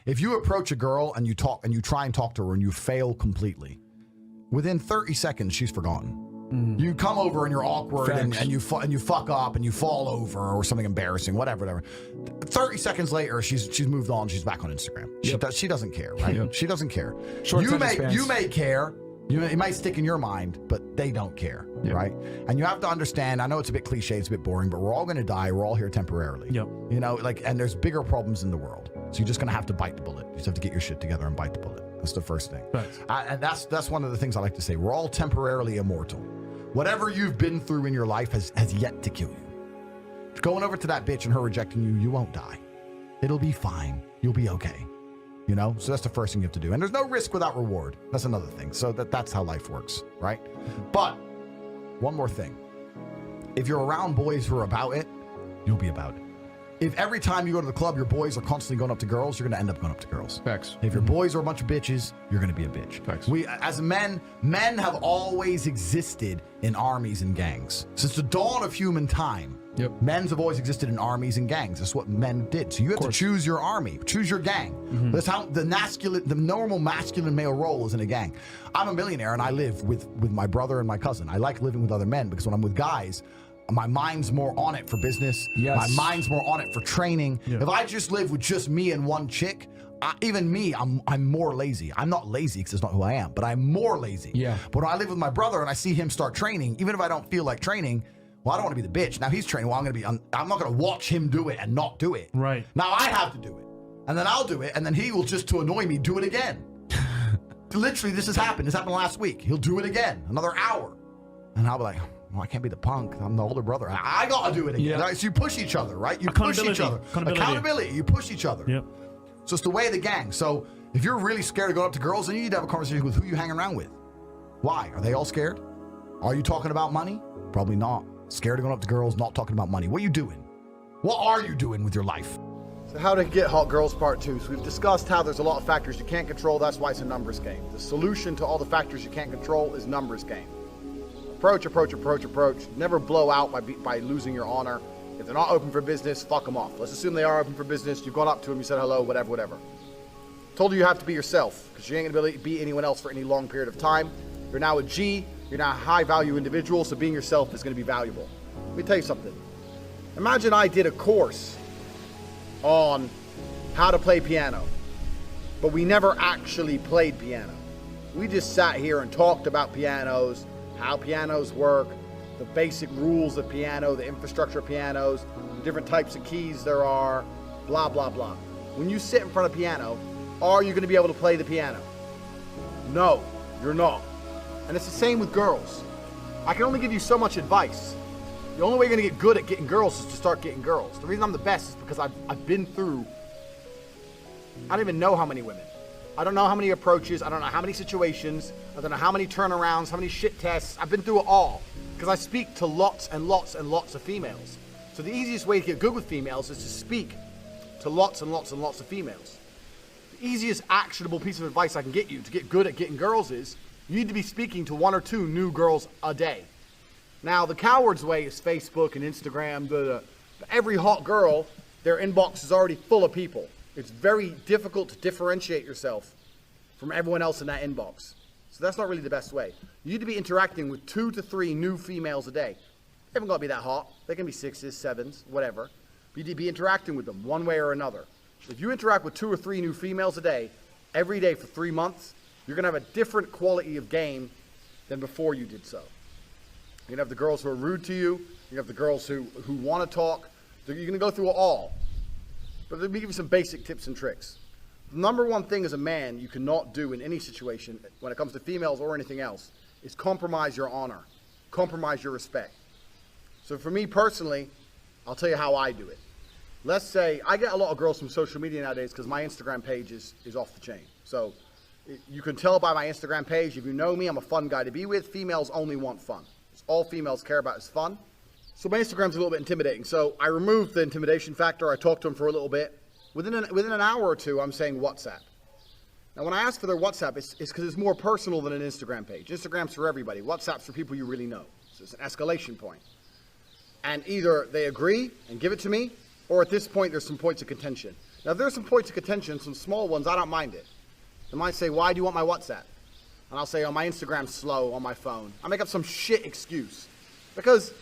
If you approach a girl and you talk and you try and talk to her and you fail completely, within 30 seconds she's forgotten. You come over and you're awkward and you fuck up and you fall over or something embarrassing, whatever. 30 seconds later, she's moved on. She's back on Instagram. She doesn't care, right? Yep. She doesn't care. You may care. It might stick in your mind, but they don't care, right? And you have to understand, I know it's a bit cliche, it's a bit boring, but we're all going to die. We're all here temporarily. Yep. You know, and there's bigger problems in the world. So you're just going to have to bite the bullet. You just have to get your shit together and bite the bullet. That's the first thing. Right. And that's one of the things I like to say. We're all temporarily immortal. Whatever you've been through in your life has yet to kill you. Going over to that bitch and her rejecting you, you won't die. It'll be fine. You'll be okay. You know, so that's the first thing you have to do. And there's no risk without reward. That's another thing. So that's how life works, right? But one more thing. If you're around boys who are about it, you'll be about it. If every time you go to the club, your boys are constantly going up to girls, you're going to end up going up to girls. Facts. If your boys are a bunch of bitches, you're going to be a bitch. Facts. We, as men have always existed in armies and gangs. Since the dawn of human time, men's have always existed in armies and gangs. That's what men did. So you have to choose your army, choose your gang. That's how the normal masculine male role is in a gang. I'm a millionaire and I live with my brother and my cousin. I like living with other men because when I'm with guys, my mind's more on it for business. Yes. My mind's more on it for training. Yeah. If I just live with just me and one chick, even me, I'm more lazy. I'm not lazy because it's not who I am, but I'm more lazy. Yeah. But when I live with my brother and I see him start training, even if I don't feel like training, well, I don't want to be the bitch. Now he's training. Well, I'm not going to watch him do it and not do it. Right. Now I have to do it. And then I'll do it. And then he will, just to annoy me, do it again. Literally, this has happened. This happened last week. He'll do it again, another hour. And I'll be like, well, I can't be the punk. I'm the older brother. I got to do it again. Yeah. Right? So you push each other, right? You push each other. Accountability. You push each other. Yep. So it's the way of the gang. So if you're really scared to go up to girls, then you need to have a conversation with who you hang around with. Why? Are they all scared? Are you talking about money? Probably not. Scared of going up to girls, not talking about money. What are you doing? What are you doing with your life? So how to get hot girls part 2. So we've discussed how there's a lot of factors you can't control. That's why it's a numbers game. The solution to all the factors you can't control is numbers game. Approach. Never blow out by losing your honor. If they're not open for business, fuck them off. Let's assume they are open for business. You've gone up to them, you said hello, whatever. Told you have to be yourself because you ain't gonna be anyone else for any long period of time. You're now a G. You're now a high value individual, so being yourself is gonna be valuable. Let me tell you something. Imagine I did a course on how to play piano, but we never actually played piano. We just sat here and talked about pianos, how pianos work, the basic rules of piano, the infrastructure of pianos, the different types of keys there are, blah, blah, blah. When you sit in front of a piano, are you gonna be able to play the piano? No, you're not. And it's the same with girls. I can only give you so much advice. The only way you're gonna get good at getting girls is to start getting girls. The reason I'm the best is because I've been through, I don't even know how many women. I don't know how many approaches, I don't know how many situations, I don't know how many turnarounds, how many shit tests. I've been through it all because I speak to lots and lots and lots of females. So the easiest way to get good with females is to speak to lots and lots and lots of females. The easiest actionable piece of advice I can get you to get good at getting girls is you need to be speaking to 1 or 2 new girls a day. Now, the coward's way is Facebook and Instagram. But every hot girl, their inbox is already full of people. It's very difficult to differentiate yourself from everyone else in that inbox. So that's not really the best way. You need to be interacting with 2 to 3 new females a day. They haven't got to be that hot. They can be 6s, 7s, whatever. But you need to be interacting with them one way or another. If you interact with 2 or 3 new females a day, every day for 3 months, you're going to have a different quality of game than before you did so. You're going to have the girls who are rude to you. You're going to have the girls who want to talk. You're going to go through it all. But let me give you some basic tips and tricks. The number one thing as a man you cannot do in any situation when it comes to females or anything else is compromise your honor, compromise your respect. So for me personally, I'll tell you how I do it. Let's say I get a lot of girls from social media nowadays because my Instagram page is off the chain. So you can tell by my Instagram page, if you know me, I'm a fun guy to be with. Females only want fun. It's all females care about is fun. So my Instagram's a little bit intimidating. So I removed the intimidation factor. I talked to them for a little bit. Within an hour or two, I'm saying WhatsApp. Now, when I ask for their WhatsApp, it's because it's more personal than an Instagram page. Instagram's for everybody. WhatsApp's for people you really know. So it's an escalation point. And either they agree and give it to me, or at this point, there's some points of contention. Now, if there's some points of contention, some small ones, I don't mind it. They might say, why do you want my WhatsApp? And I'll say, oh, my Instagram's slow on my phone. I make up some shit excuse. Because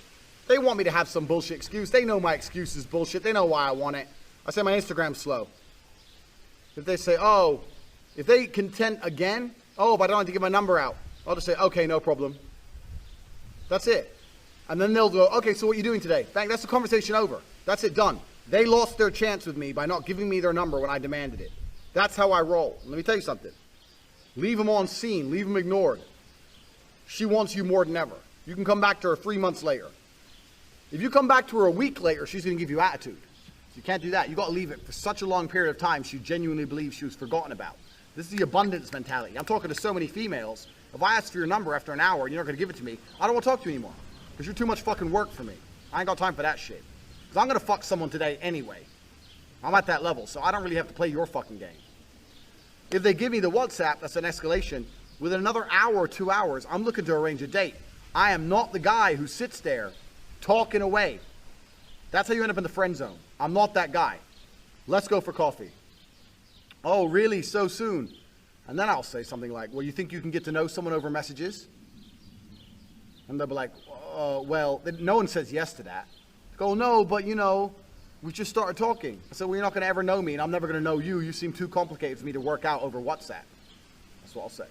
they want me to have some bullshit excuse. They know my excuse is bullshit. They know why I want it. I say, my Instagram's slow. If they say, oh, if they contend again, oh, but I don't have to give my number out. I'll just say, okay, no problem. That's it. And then they'll go, okay, so what are you doing today? Bang, that's the conversation over. That's it, done. They lost their chance with me by not giving me their number when I demanded it. That's how I roll. Let me tell you something. Leave them on scene. Leave them ignored. She wants you more than ever. You can come back to her 3 months later. If you come back to her a week later, she's going to give you attitude. You can't do that. You got to leave it for such a long period of time she genuinely believes she was forgotten about. This is the abundance mentality. I'm talking to so many females. If I ask for your number after an hour and you're not going to give it to me, I don't want to talk to you anymore. Because you're too much fucking work for me. I ain't got time for that shit. Because I'm going to fuck someone today anyway. I'm at that level, so I don't really have to play your fucking game. If they give me the WhatsApp, that's an escalation. Within another hour or 2 hours, I'm looking to arrange a date. I am not the guy who sits there talking away. That's how you end up in the friend zone. I'm not that guy. Let's go for coffee. Oh, really? So soon? And then I'll say something like, well, you think you can get to know someone over messages? And they'll be like, well, no one says yes to that. I go, no, but you know, we just started talking. I said, well, you're not going to ever know me, and I'm never going to know you. You seem too complicated for me to work out over WhatsApp. That's what I'll say.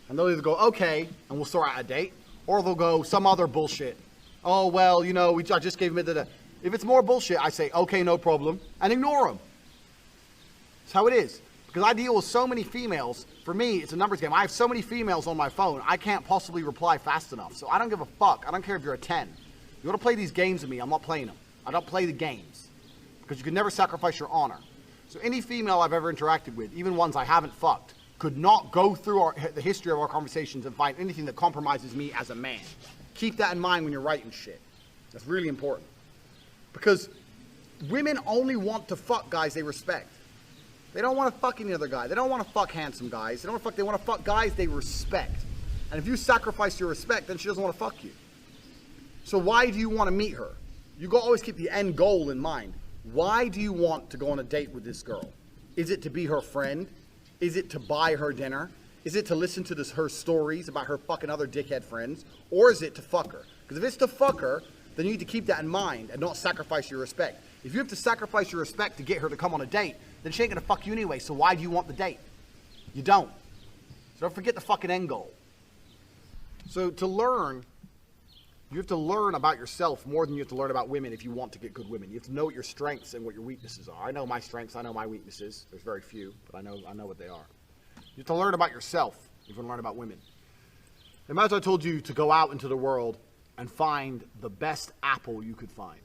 And they'll either go, okay, and we'll sort out a date, or they'll go some other bullshit. Oh, well, you know, I just gave him the... If it's more bullshit, I say, okay, no problem, and ignore them. That's how it is. Because I deal with so many females. For me, it's a numbers game. I have so many females on my phone, I can't possibly reply fast enough. So I don't give a fuck. I don't care if you're a 10. You want to play these games with me, I'm not playing them. I don't play the games. Because you can never sacrifice your honor. So any female I've ever interacted with, even ones I haven't fucked, could not go through the history of our conversations and find anything that compromises me as a man. Keep that in mind when you're writing shit. That's really important. Because women only want to fuck guys they respect. They don't want to fuck any other guy. They don't want to fuck handsome guys. They want to fuck guys they respect. And if you sacrifice your respect, then she doesn't want to fuck you. So why do you want to meet her? You always keep the end goal in mind. Why do you want to go on a date with this girl? Is it to be her friend? Is it to buy her dinner? Is it to listen to her stories about her fucking other dickhead friends? Or is it to fuck her? Because if it's to fuck her, then you need to keep that in mind and not sacrifice your respect. If you have to sacrifice your respect to get her to come on a date, then she ain't gonna fuck you anyway, so why do you want the date? You don't. So don't forget the fucking end goal. So to learn, you have to learn about yourself more than you have to learn about women if you want to get good women. You have to know what your strengths and what your weaknesses are. I know my strengths, I know my weaknesses. There's very few, but I know what they are. You have to learn about yourself if you want to learn about women. Imagine I told you to go out into the world and find the best apple you could find.